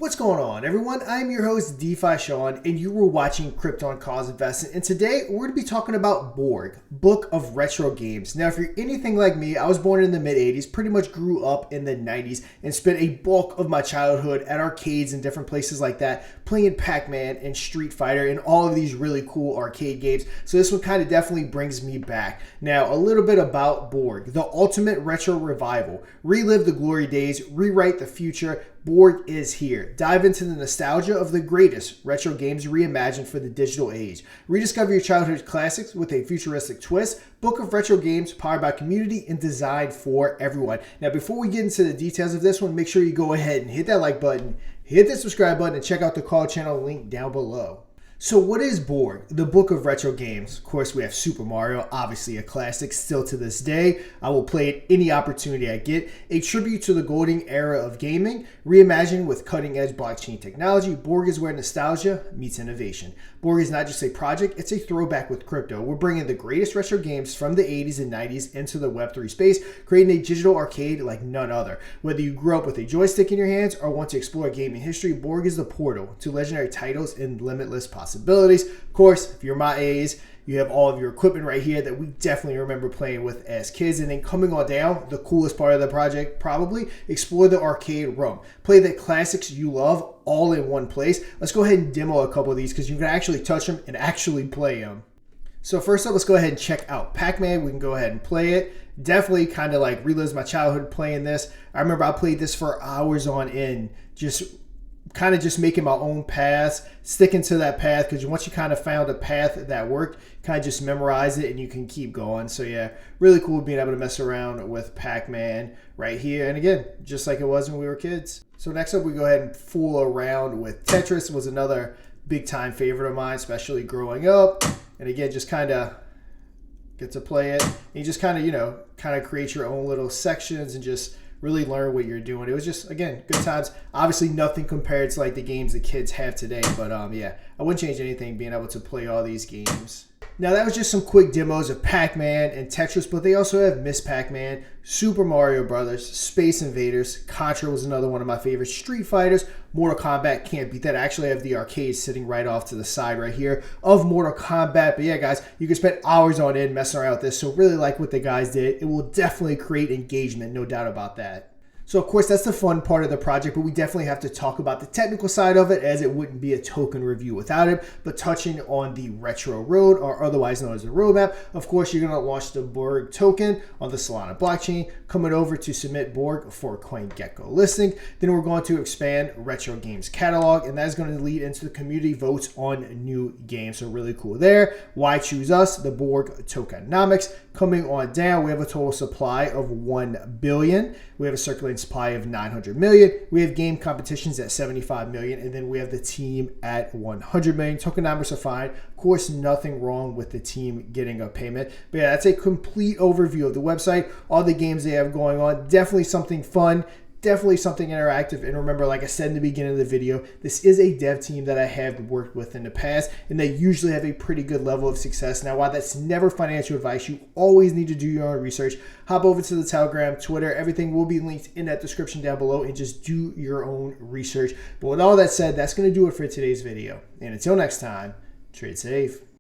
What's going on, everyone? I'm your host, DeFi Sean, and you were watching Krypton Cause Investing. And today, we're going to be talking about Borg, Book of Retro Games. Now, if you're anything like me, I was born in the mid-'80s, pretty much grew up in the 90s, and spent a bulk of my childhood at arcades and different places like that, playing Pac-Man and Street Fighter and all of these really cool arcade games. So this one kind of definitely brings me back. Now, a little bit about Borg, the ultimate retro revival. Relive the glory days, rewrite the future. Borg is here. Dive into the nostalgia of the greatest retro games reimagined for the digital age. Rediscover your childhood classics with a futuristic twist. Book of Retro Games powered by community and designed for everyone. Now, before we get into the details of this one, make sure you go ahead and hit that like button, hit the subscribe button, and check out the call channel link down below. So what is Borg, the Book of Retro Games? Of course, we have Super Mario, obviously a classic still to this day. I will play it any opportunity I get. A tribute to the golden era of gaming, reimagined with cutting-edge blockchain technology. Borg is where nostalgia meets innovation. Borg is not just a project, it's a throwback with crypto. We're bringing the greatest retro games from the 80s and 90s into the Web3 space, creating a digital arcade like none other. Whether you grew up with a joystick in your hands or want to explore gaming history, Borg is the portal to legendary titles and limitless possibilities. Of course, if you're my age, you have all of your equipment right here that we definitely remember playing with as kids. And then coming on down, the coolest part of the project, probably, explore the arcade room. Play the classics you love all in one place. Let's go ahead and demo a couple of these because you can actually touch them and actually play them. So first up, let's go ahead and check out Pac-Man. We can go ahead and play it. Definitely kind of like relives my childhood playing this. I remember I played this for hours on end, just making my own paths, sticking to that path, because once you kind of found a path that worked, kind of just memorize it and you can keep going. So yeah, really cool being able to mess around with Pac-Man right here. And again, just like it was when we were kids. So next up, we go ahead and fool around with Tetris. Was another big time favorite of mine, especially growing up. And again, just kind of get to play it. And you just kind of create your own little sections and just really learn what you're doing. It was just, again, good times. Obviously, nothing compared to like the games the kids have today. But yeah, I wouldn't change anything being able to play all these games. Now, that was just some quick demos of Pac-Man and Tetris, but they also have Miss Pac-Man, Super Mario Brothers, Space Invaders, Contra was another one of my favorites, Street Fighters, Mortal Kombat, can't beat that. I actually have the arcade sitting right off to the side right here of Mortal Kombat. But yeah, guys, you can spend hours on end messing around with this, so really like what the guys did. It will definitely create engagement, no doubt about that. So of course, that's the fun part of the project, but we definitely have to talk about the technical side of it, as it wouldn't be a token review without it. But touching on the retro road, or otherwise known as the roadmap, of course, you're going to launch the Borg token on the Solana blockchain, coming over to submit Borg for CoinGecko listing. Then we're going to expand retro games catalog, and that's going to lead into the community votes on new games. So really cool there. Why choose us? The Borg tokenomics. Coming on down, we have a total supply of 1 billion. We have a circulating supply of 900 million. We have game competitions at 75 million, and then we have the team at 100 million. Tokenomics are fine. Of course, nothing wrong with the team getting a payment. But yeah, that's a complete overview of the website, all the games they have going on. Definitely something fun. Definitely something interactive. And remember, like I said in the beginning of the video, this is a dev team that I have worked with in the past, and they usually have a pretty good level of success. Now, while that's never financial advice, you always need to do your own research. Hop over to the Telegram, Twitter, everything will be linked in that description down below, and just do your own research. But with all that said, that's going to do it for today's video. And until next time, trade safe.